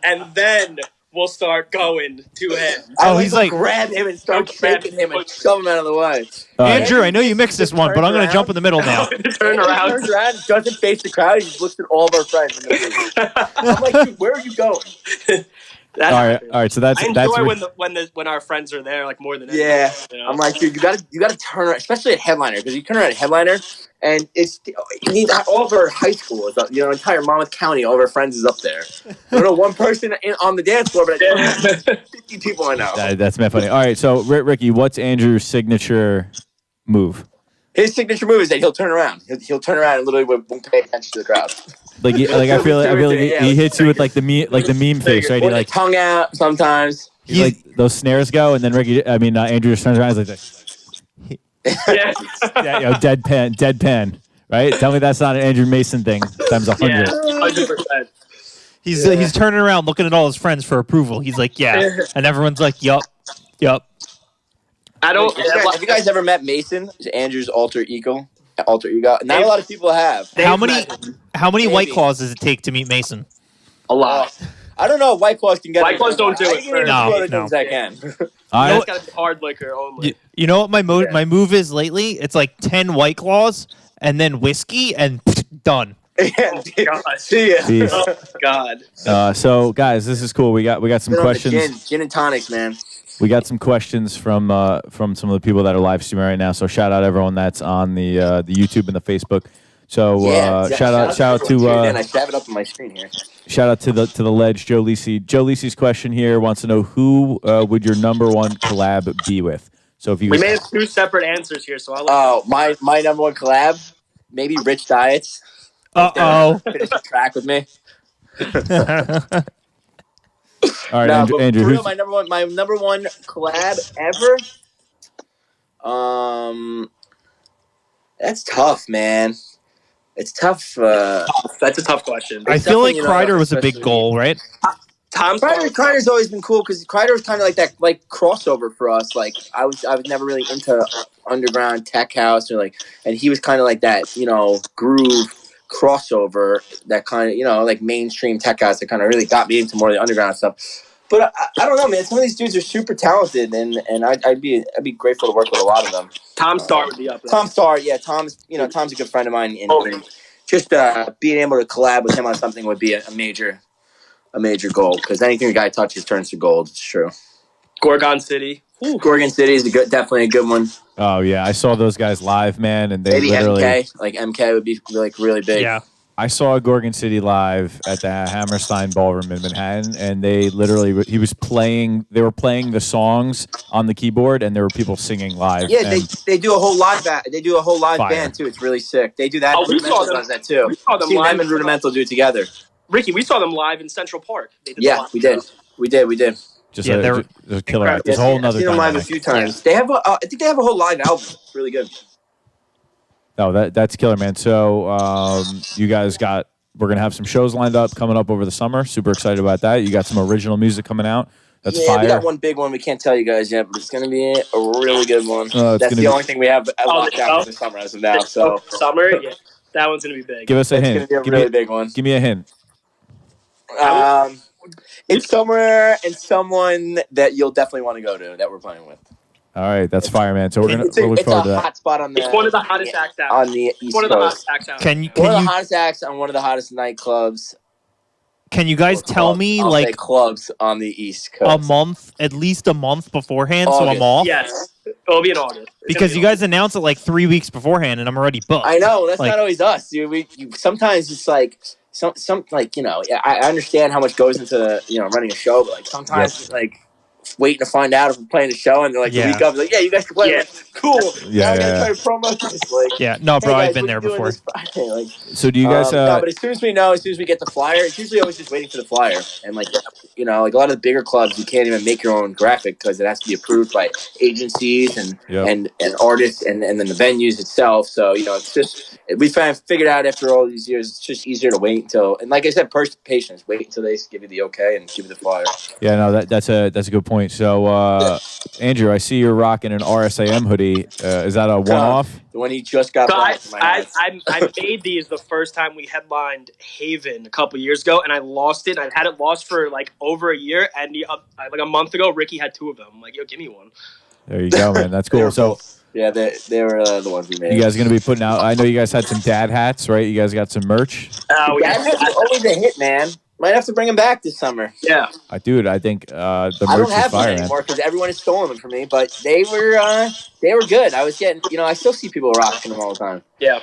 And then we'll start going to him. He's like, grab him and start shaking him and shove him out of the way. Andrew, I know you mixed this one, but I'm gonna jump in the middle now. Turn around. Turns around, doesn't face the crowd. He just looks at all of our friends. I'm like, dude, where are you going? All right. So that's I enjoy when our friends are there, like more than anything. Yeah, You know? I'm like, dude, you gotta turn around, especially at headliner, because you turn around at headliner, and it's all of our high school is up, entire Monmouth County, all of our friends is up there. I don't know one person on the dance floor, but I know 50 people I know. that's mad funny. All right. So Ricky, what's Andrew's signature move? His signature move is that he'll turn around. He'll turn around and literally won't pay attention to the crowd. Like I feel like he hits you with like the meme face, right? He Or the like tongue out sometimes. he's like those snares go, and then Andrew just turns around, he's like this. Yeah. Deadpan, right? Tell me that's not an Andrew Mason thing times 100. Yeah, 100%. He's turning around, looking at all his friends for approval. He's like, yeah, and everyone's like, yup. I don't. Have you guys ever met Mason? Andrew's alter ego. Not a lot of people have. How many White Maybe. Claws does it take to meet Mason? A lot. I don't know if White Claws can get White Claws don't do it I can even do No, other no. things I can. It's got to be hard liquor only. You know what my move is lately? It's like 10 White Claws and then whiskey and done. God. See ya. Peace. Oh, God. So guys, this is cool. We got some questions. Gin and tonics, man. We got some questions from some of the people that are live streaming right now. So shout out everyone that's on the YouTube and the Facebook. So shout out to and I have it up on my screen here. shout out to the ledge Joe Lisi. Joe Lisi's question here wants to know who would your number one collab be with. So if you We made 2 separate answers here, so I'll let My number one collab, maybe Rich Diets. Finish the track with me. all right, No, Andrew, for real, who's, my number one collab ever. That's tough, man. It's tough. That's a tough question. I feel like definitely, Kreider was a big especially- goal, right? Tom Kreider's always been cool because Kreider was kind of like that, like crossover for us. Like I was never really into underground tech house and he was kind of like that, groove crossover, that kind of, like mainstream tech house that kind of really got me into more of the underground stuff. But I don't know, man. Some of these dudes are super talented, and I'd be grateful to work with a lot of them. Tom Starr would be up there. Tom Starr, yeah. Tom's a good friend of mine, and just being able to collab with him on something would be a major goal, because anything the guy touches turns to gold. It's true. Gorgon City. Gorgon City is definitely a good one. oh yeah, I saw those guys live, man, and they Maybe literally. MK would be like really big. Yeah. I saw Gorgon City live at the Hammerstein Ballroom in Manhattan, and they literally they were playing the songs on the keyboard, and there were people singing live. Yeah, and they do a whole live Fire. band too. It's really sick. They do that. Oh, we saw Rudimental them. does that too. We saw them Seen live. them and Rudimental do it together. Ricky, we saw them live in Central Park. They did the Yeah, live we did. show. We did. just Yeah, a, they're just a killer act. There's a Yeah, whole I've nother seen them live a dynamic. few times. They have I think they have a whole live album. It's really good. No, that's killer, man. So you guys we're gonna have some shows lined up coming up over the summer. Super excited about that. You got some original music coming out. That's Yeah, fire. we got one big one we can't tell you guys yet, but it's going to be a really good one. It's That's gonna the be- only thing we have locked down oh. for the summer as of now. So Summer, yeah, that one's gonna be big. Give us a it's going hint. to be a Give really me, big one. give me a hint. It's somewhere and someone that you'll definitely want to go to that we're playing with. All right, that's fire, man. So we're It's gonna look a forward to that. hot spot on the. It's one of the hottest acts out. on the East One of the hottest Coast. acts out. Can you One of can the you hottest acts on one of the hottest nightclubs. can you guys or tell clubs. me I'll say like clubs on the East a Coast? month, at least a month beforehand, so I'm August. off? Yes, it'll be in August. It's Because gonna you be in guys announce it like 3 weeks beforehand, and I'm already booked. I know that's Like, not always us, dude. Sometimes it's like some like I understand how much goes into running a show, but like sometimes it's like waiting to find out if we're playing a show, and they're like the Yeah. week of, like, yeah, you guys can play. Yeah. Like, cool. Yeah, Now I gotta yeah, try to promote this. Like, yeah, no, bro, hey I've guys, been what there are you doing before. this Friday? Like, So do you guys? no, but as soon as we know, as soon as we get the flyer, it's usually always just waiting for the flyer. And like like a lot of the bigger clubs, you can't even make your own graphic because it has to be approved by agencies and Yep. and artists and then the venues itself. So it's just we figured out after all these years, it's just easier to wait until, and like I said, patience. Wait until they give you the okay and give you the flyer. Yeah, no, that's a good point. So, Andrew, I see you're rocking an RSAM hoodie. Is that a one-off? The one he just got So back. I made these the first time we headlined Haven a couple years ago, and I lost it. I've had it lost for like over a year, and like a month ago, Ricky had 2 of them. I'm like, yo, give me one. There you go, man. That's cool. So, yeah, they were the ones we made. you guys are gonna be putting out. I know you guys had some dad hats, right? You guys got some merch. That's always a hit, man. Might have to bring them back this summer. Yeah. Dude, I think the I merch don't is have fire, them man. anymore because everyone is stolen them from me. But they were good. I was getting, I still see people rocking them all the time. Yeah.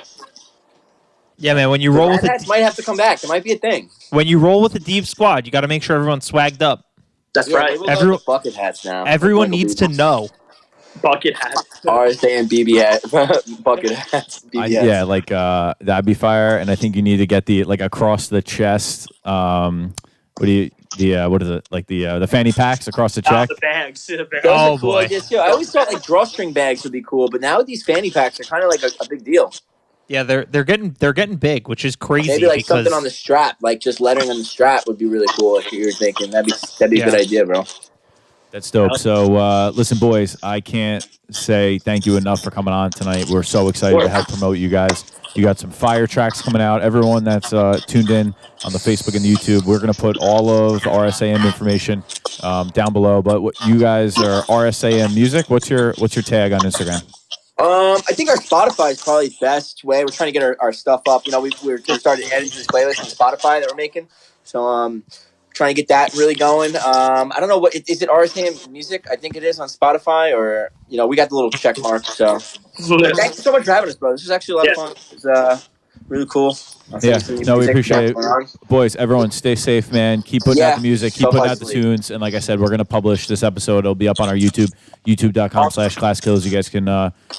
Yeah, man, when you roll with hats might have to come back. It might be a thing. when you roll with a deep squad, you got to make sure everyone's swagged up. That's Yeah, right. maybe we'll go with the bucket hats now. Everyone Like needs to know. Bucket hat. RSA and BB hat, bucket hats. BB hats. Yeah, like that'd be fire. And I think you need to get the like across the chest. What is it, like the fanny packs across the check? The bags. The bags. Those Oh, are cool boy. ideas too. I always thought like drawstring bags would be cool, but now with these fanny packs, they're kind of like a big deal. Yeah, they're getting big, which is crazy. Maybe like because something on the strap, like just lettering on the strap would be really cool. If you were thinking that'd be a good idea, bro. That's dope. So, listen, boys, I can't say thank you enough for coming on tonight. We're so excited to help promote you guys. You got some fire tracks coming out. Everyone that's tuned in on the Facebook and the YouTube, we're going to put all of the RSAM information down below. But you guys are RSAM Music. What's your tag on Instagram? I think our Spotify is probably the best way. We're trying to get our stuff up. We're just started adding to this playlist on Spotify that we're making. So, trying to get that really going. I don't know is it RSAM Music? I think it is on Spotify, or we got the little check mark. So, but thank you so much for having us, bro. This was actually a lot of fun. It was really cool. Yeah, no, we appreciate it. Boys, everyone, stay safe, man. Keep putting out the music. Keep putting out the tunes. And like I said, we're going to publish this episode. It'll be up on our YouTube, youtube.com/ClassKills. You guys can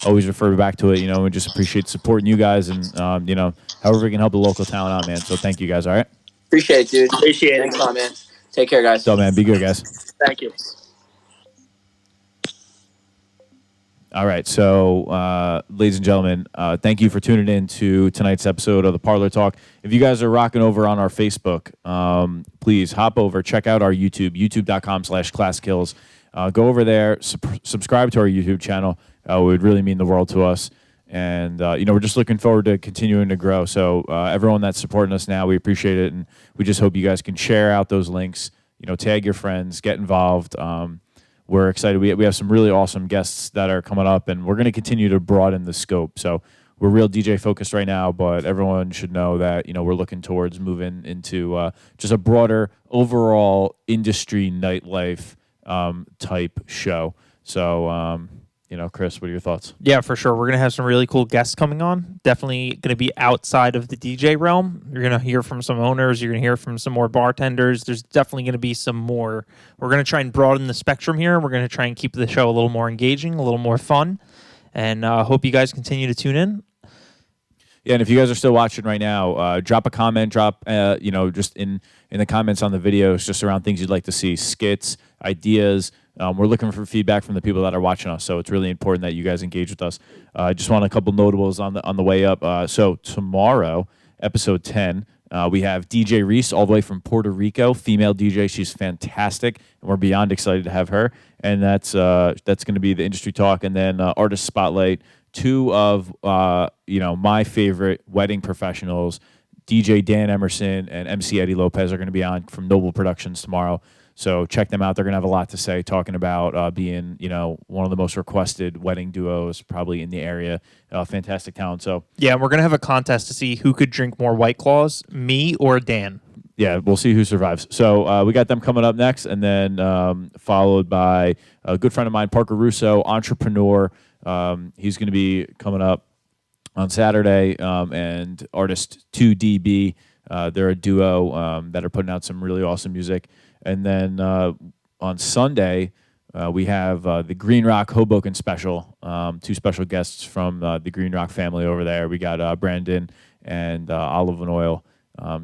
always refer back to it. We just appreciate supporting you guys and, however we can help the local talent out, man. So thank you guys, all right? Appreciate it, dude. Appreciate it. Thanks a lot, man. Take care, guys. So, man, be good, guys. Thank you. All right, so ladies and gentlemen, thank you for tuning in to tonight's episode of the Parlor Talk. If you guys are rocking over on our Facebook, please hop over, check out our YouTube, youtube.com/ClassKills. Go over there, subscribe to our YouTube channel. It would really mean the world to us. And, we're just looking forward to continuing to grow. So everyone that's supporting us now, we appreciate it. And we just hope you guys can share out those links, tag your friends, get involved. We're excited. We have some really awesome guests that are coming up, and we're going to continue to broaden the scope. So we're real DJ focused right now, but everyone should know that, we're looking towards moving into just a broader overall industry nightlife type show. So, Chris, what are your thoughts? Yeah, for sure. We're going to have some really cool guests coming on. Definitely going to be outside of the DJ realm. You're going to hear from some owners. You're going to hear from some more bartenders. There's definitely going to be some more. We're going to try and broaden the spectrum here. We're going to try and keep the show a little more engaging, a little more fun. And hope you guys continue to tune in. Yeah, and if you guys are still watching right now, drop a comment, just in the comments on the videos, just around things you'd like to see, skits, ideas. We're looking for feedback from the people that are watching us, so it's really important that you guys engage with us. I just want a couple notables on the way up. So tomorrow, episode 10, we have DJ Reese all the way from Puerto Rico, female DJ. She's fantastic, and we're beyond excited to have her. And that's going to be the industry talk, and then artist spotlight. 2 of my favorite wedding professionals, DJ Dan Emerson and MC Eddie Lopez, are going to be on from Noble Productions tomorrow. So check them out. They're going to have a lot to say, talking about being, one of the most requested wedding duos probably in the area. Fantastic talent. So Yeah, and we're gonna have a contest to see who could drink more White Claws, me or Dan. yeah, we'll see who survives. So we got them coming up next, and then followed by a good friend of mine, Parker Russo, entrepreneur. He's going to be coming up on Saturday, and artist 2DB. They're a duo that are putting out some really awesome music. And then on Sunday, we have the Green Rock Hoboken special. Two special guests from the Green Rock family over there. We got Brandon and Olive and Oil.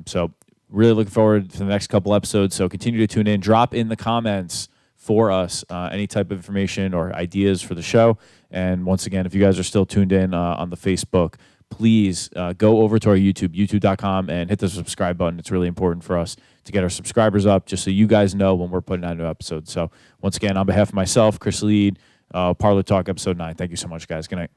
So really looking forward to the next couple episodes. So continue to tune in. Drop in the comments for us any type of information or ideas for the show. And once again, if you guys are still tuned in on the Facebook, please go over to our YouTube, youtube.com, and hit the subscribe button. It's really important for us to get our subscribers up, just so you guys know when we're putting out new episodes. So once again, on behalf of myself, Chris Lead, Parlor Talk Episode 9, thank you so much, guys. Good night.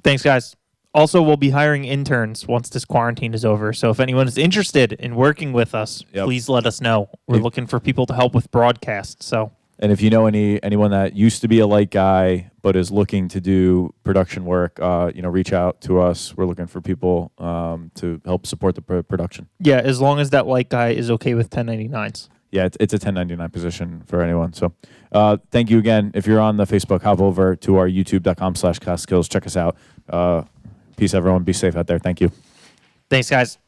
Thanks, guys. Also, we'll be hiring interns once this quarantine is over. So if anyone is interested in working with us, please let us know. We're looking for people to help with broadcasts. So. And if you know anyone that used to be a light guy but is looking to do production work, reach out to us. We're looking for people to help support the production. Yeah, as long as that light guy is okay with 1099s. Yeah, it's a 1099 position for anyone. So thank you again. If you're on the Facebook, hop over to our youtube.com/classkills. Check us out. Peace, everyone. Be safe out there. Thank you. Thanks, guys.